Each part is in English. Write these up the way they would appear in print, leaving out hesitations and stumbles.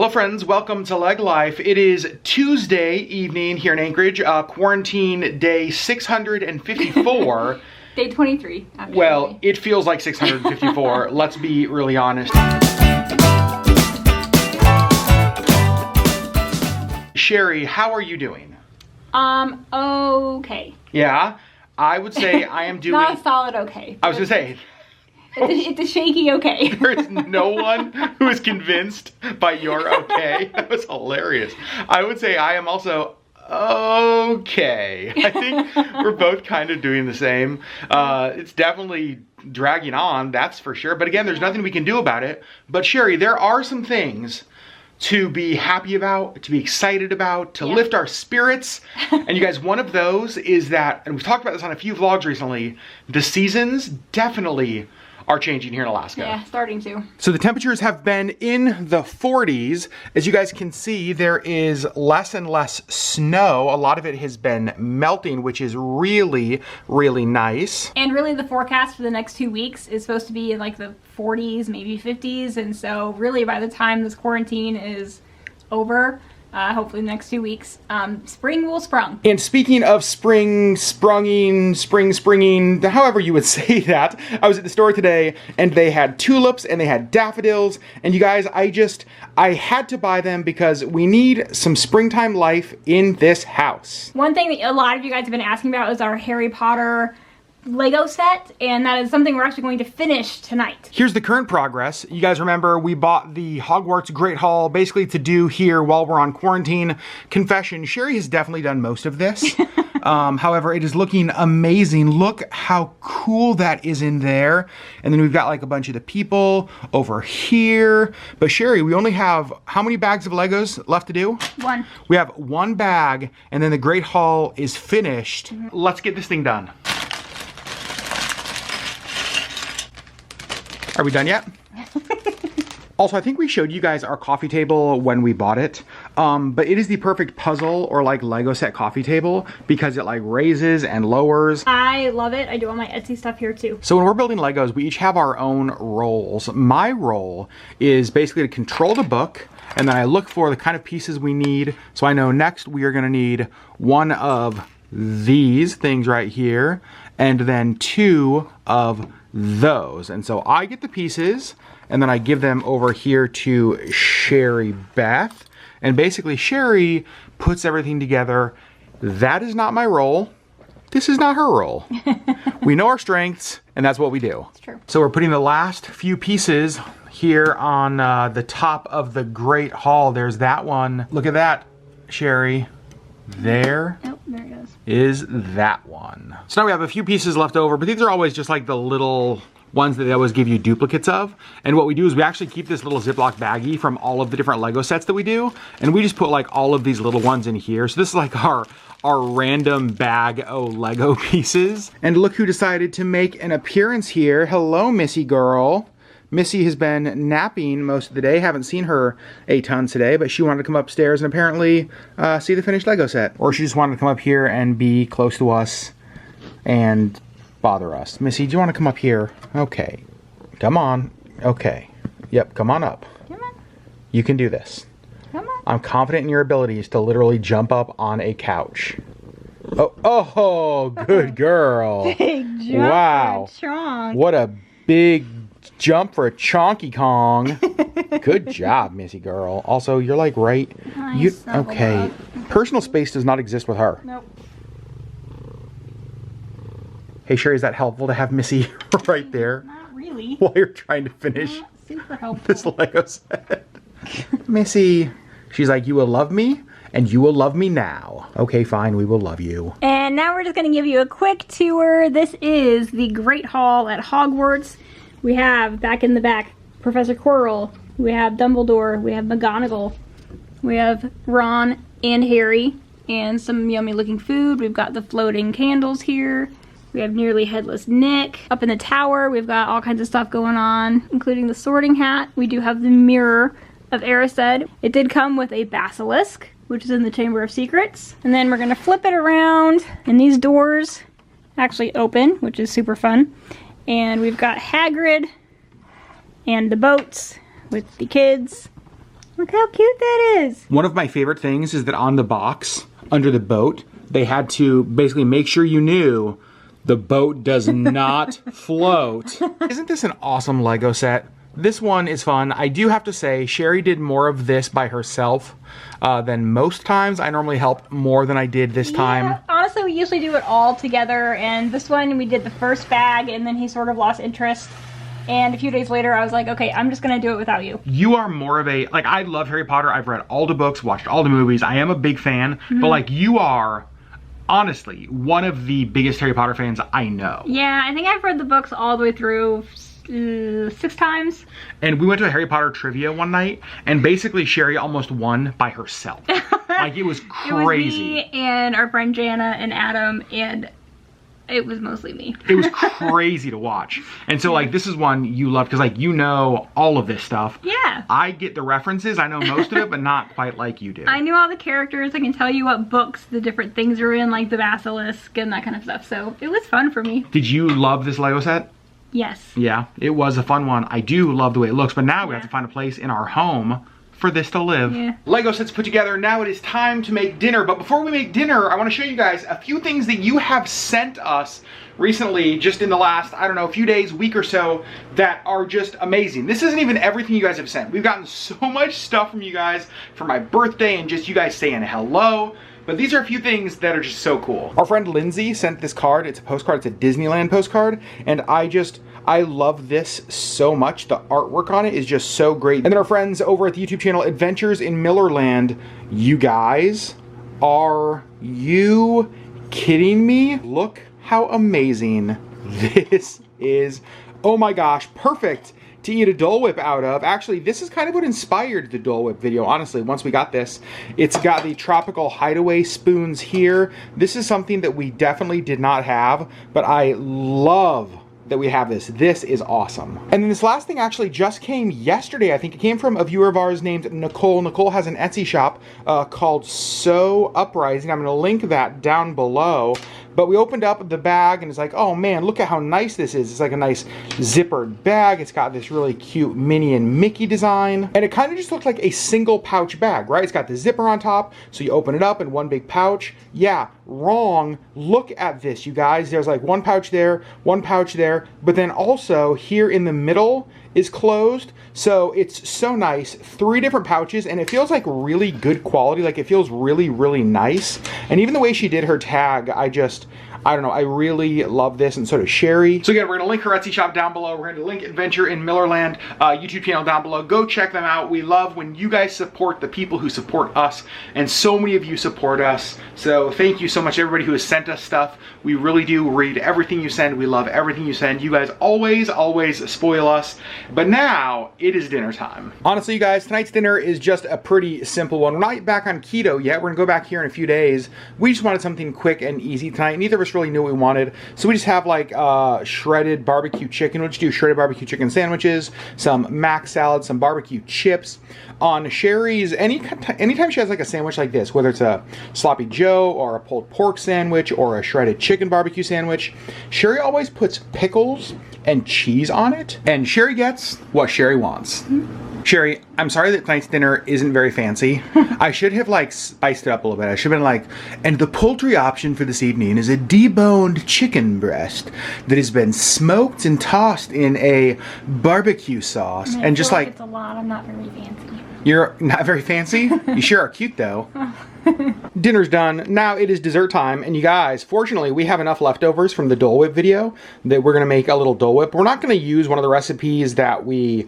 Hello friends, welcome to LeggLife. It is Tuesday evening here in Anchorage, quarantine day 654. Day 23, actually. Well, it feels like 654, let's be really honest. Sherri, how are you doing? Okay. Yeah, I would say I am doing... Not a solid okay. I was gonna say... It's a shaky okay. There is no one who is convinced by your okay. That was hilarious. I would say I am also okay. I think we're both kind of doing the same. It's definitely dragging on, that's for sure. But again, there's nothing we can do about it. But Sherri, there are some things to be happy about, to be excited about, to lift our spirits. And you guys, one of those is that, and we've talked about this on a few vlogs recently, the seasons definitely are changing here in Alaska. Yeah, starting to. So the temperatures have been in the 40s. As you guys can see, there is less and less snow. A lot of it has been melting, which is really, really nice. And really the forecast for the next 2 weeks is supposed to be in like the 40s, maybe 50s. And so really by the time this quarantine is over, hopefully the next 2 weeks, spring will sprung. And speaking of spring, springing, however you would say that, I was at the store today and they had tulips and they had daffodils. And you guys, I had to buy them because we need some springtime life in this house. One thing that a lot of you guys have been asking about is our Harry Potter Lego set, and that is something we're actually going to finish tonight. Here's the current progress. You guys remember we bought the Hogwarts Great Hall basically to do here while we're on quarantine. Confession, Sherri has definitely done most of this. However, it is looking amazing. Look how cool that is in there. And then we've got like a bunch of the people over here. But Sherri, we only have how many bags of Legos left to do? One. We have one bag and then the Great Hall is finished. Let's get this thing done. Are we done yet? Also, I think we showed you guys our coffee table when we bought it, but it is the perfect puzzle or like Lego set coffee table because it like raises and lowers. I love it. I do all my Etsy stuff here too. So when we're building Legos, we each have our own roles. My role is basically to control the book, and then I look for the kind of pieces we need. So I know next we are gonna need one of these things right here, and then two of those. And so I get the pieces and then I give them over here to Sherri Beth, and basically Sherri puts everything together. That is not my role. This is not her role. We know our strengths and that's what we do. It's true. So we're putting the last few pieces here on the top of the Great Hall. There's that one. Look at that, Sherri. There. Oh, there it is that one. So now we have a few pieces left over, but these are always just like the little ones that they always give you duplicates of. And what we do is we actually keep this little Ziploc baggie from all of the different Lego sets that we do, and we just put like all of these little ones in here. So this is like our random bag of Lego pieces. And look who decided to make an appearance here. Hello, Missy girl. Missy has been napping most of the day. Haven't seen her a ton today, but she wanted to come upstairs and apparently see the finished Lego set. Or she just wanted to come up here and be close to us and bother us. Missy, do you want to come up here? Okay. Come on. Okay. Yep, come on up. Come on. You can do this. Come on. I'm confident in your abilities to literally jump up on a couch. Oh, good girl. Big jump. Wow. For a chonk. What a big jump for a chonky Kong. Good job, Missy girl. Also, you're like right. Nice. Okay. Personal space does not exist with her. Nope. Hey, Sherri, is that helpful to have Missy right there? Not really. While you're trying to finish Not super helpful. this Lego set. Missy. She's like, you will love me, and you will love me now. Okay, fine, we will love you. And now we're just going to give you a quick tour. This is the Great Hall at Hogwarts. We have, back in the back, Professor Quirrell. We have Dumbledore. We have McGonagall. We have Ron and Harry. And some yummy looking food. We've got the floating candles here. We have Nearly Headless Nick. Up in the tower, we've got all kinds of stuff going on, including the Sorting Hat. We do have the Mirror of Erised. It did come with a basilisk, which is in the Chamber of Secrets. And then we're going to flip it around, and these doors actually open, which is super fun. And we've got Hagrid and the boats with the kids. Look how cute that is. One of my favorite things is that on the box, under the boat, they had to basically make sure you knew the boat does not float. Isn't this an awesome Lego set? This one is fun. I do have to say, Sherri did more of this by herself than most times. I normally help more than I did this time. Honestly, we usually do it all together, and this one we did the first bag, and then he sort of lost interest. And a few days later, I was like, okay, I'm just gonna do it without you. You are more of a, like, I love Harry Potter. I've read all the books, watched all the movies. I am a big fan, but like, you are honestly one of the biggest Harry Potter fans I know. Yeah, I think I've read the books all the way through 6 times. And we went to a Harry Potter trivia one night, and basically Sherri almost won by herself. Like, it was crazy. It was me and our friend Jana and Adam, and it was mostly me. It was crazy to watch. And so, like, this is one you love because, like, you know all of this stuff. Yeah. I get the references. I know most of it, but not quite like you do. I knew all the characters. I can tell you what books the different things are in, like the basilisk and that kind of stuff. So it was fun for me. Did you love this Lego set? Yes. Yeah, it was a fun one. I do love the way it looks, but now we have to find a place in our home for this to live. Yeah. Lego sets put together. Now it is time to make dinner. But before we make dinner, I want to show you guys a few things that you have sent us recently, just in the last, I don't know, few days, week or so, that are just amazing. This isn't even everything you guys have sent. We've gotten so much stuff from you guys for my birthday and just you guys saying hello. But these are a few things that are just so cool. Our friend Lindsay sent this card. It's a postcard. It's a Disneyland postcard. And I love this so much. The artwork on it is just so great. And then our friends over at the YouTube channel Adventures in Millerland. You guys, are you kidding me? Look how amazing this is. Oh my gosh, perfect to eat a Dole Whip out of. Actually, this is kind of what inspired the Dole Whip video, honestly, once we got this. It's got the tropical hideaway spoons here. This is something that we definitely did not have, but I love that we have this. This is awesome. And then this last thing actually just came yesterday. I think it came from a viewer of ours named Nicole. Nicole has an Etsy shop called So Uprising. I'm gonna link that down below. But we opened up the bag and it's like, oh man, look at how nice this is. It's like a nice zippered bag. It's got this really cute Minnie and Mickey design. And it kind of just looked like a single pouch bag, right? It's got the zipper on top, so you open it up in one big pouch. Yeah, wrong. Look at this, you guys. There's like one pouch there, but then also here in the middle is closed. So it's so nice. 3 different pouches, and it feels like really good quality. Like, it feels really, really nice. And even the way she did her tag, I don't know, I really love this, and so does Sherri. So again, we're gonna link her Etsy shop down below. We're gonna link Adventure in Millerland YouTube channel down below. Go check them out. We love when you guys support the people who support us, and so many of you support us. So thank you so much, everybody who has sent us stuff. We really do read everything you send. We love everything you send. You guys always, always spoil us. But now, it is dinner time. Honestly, you guys, tonight's dinner is just a pretty simple one. We're not back on keto yet. We're gonna go back here in a few days. We just wanted something quick and easy tonight. Neither of us really knew what we wanted. So we just have like shredded barbecue chicken. We'll just do shredded barbecue chicken sandwiches, some mac salad, some barbecue chips. On Sherri's, anytime she has like a sandwich like this, whether it's a sloppy Joe or a pulled pork sandwich or a shredded chicken barbecue sandwich, Sherri always puts pickles and cheese on it. And Sherri gets what Sherri wants. Sherri, I'm sorry that tonight's dinner isn't very fancy. I should have like spiced it up a little bit. I should have been like, and the poultry option for this evening is a deboned chicken breast that has been smoked and tossed in a barbecue sauce. And just like, it's a lot. I'm not very fancy. You're not very fancy? You sure are cute though. Dinner's done. Now it is dessert time, and you guys, fortunately, we have enough leftovers from the Dole Whip video that we're gonna make a little Dole Whip. We're not gonna use one of the recipes that we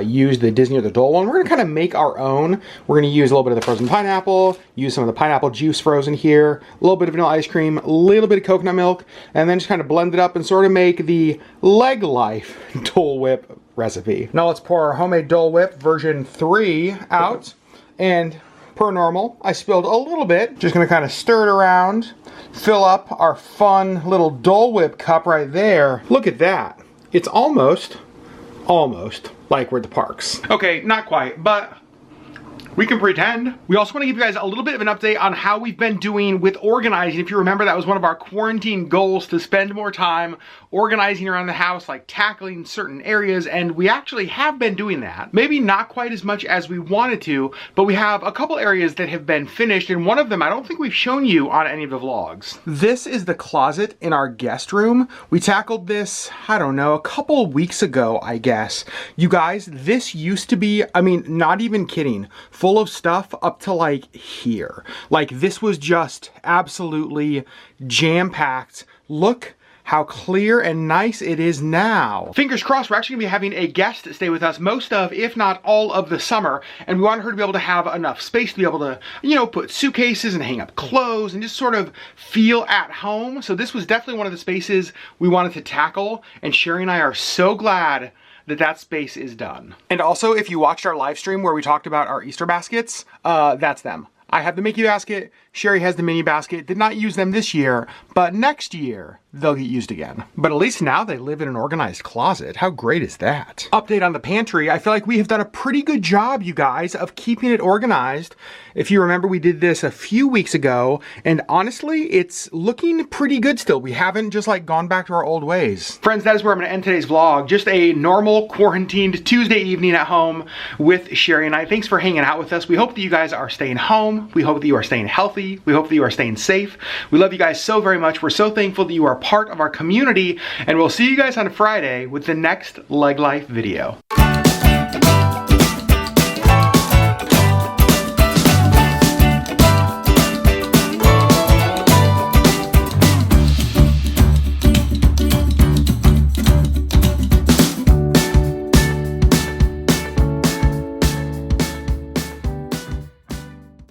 used, the Disney or the Dole one. We're gonna kind of make our own. We're gonna use a little bit of the frozen pineapple, use some of the pineapple juice frozen here, a little bit of vanilla ice cream, a little bit of coconut milk, and then just kind of blend it up and sort of make the LeggLife Dole Whip recipe. Now let's pour our homemade Dole Whip version 3 out, and per normal, I spilled a little bit. Just gonna kind of stir it around, fill up our fun little Dole Whip cup right there. Look at that. It's almost like we're at the parks. Okay, not quite, but We can pretend. We also want to give you guys a little bit of an update on how we've been doing with organizing. If you remember, that was one of our quarantine goals, to spend more time organizing around the house, like tackling certain areas, and we actually have been doing that. Maybe not quite as much as we wanted to, but we have a couple areas that have been finished, and one of them I don't think we've shown you on any of the vlogs. This is the closet in our guest room. We tackled this, I don't know, a couple weeks ago, I guess. You guys, this used to be, I mean, not even kidding, full of stuff up to like here. Like, this was just absolutely jam-packed. Look how clear and nice it is now. Fingers crossed, we're actually gonna be having a guest stay with us most of, if not all of the summer, and we wanted her to be able to have enough space to be able to, you know, put suitcases and hang up clothes and just sort of feel at home. So this was definitely one of the spaces we wanted to tackle, and Sherri and I are so glad that that space is done. And also, if you watched our live stream where we talked about our Easter baskets, that's them. I have the Mickey basket, Sherri has the mini basket. Did not use them this year, but next year they'll get used again. But at least now they live in an organized closet. How great is that? Update on the pantry. I feel like we have done a pretty good job, you guys, of keeping it organized. If you remember, we did this a few weeks ago, and honestly, it's looking pretty good still. We haven't just like gone back to our old ways. Friends, that is where I'm gonna end today's vlog. Just a normal quarantined Tuesday evening at home with Sherri and I. Thanks for hanging out with us. We hope that you guys are staying home. We hope that you are staying healthy. We hope that you are staying safe. We love you guys so very much. We're so thankful that you are part of our community, and we'll see you guys on Friday with the next LeggLife video.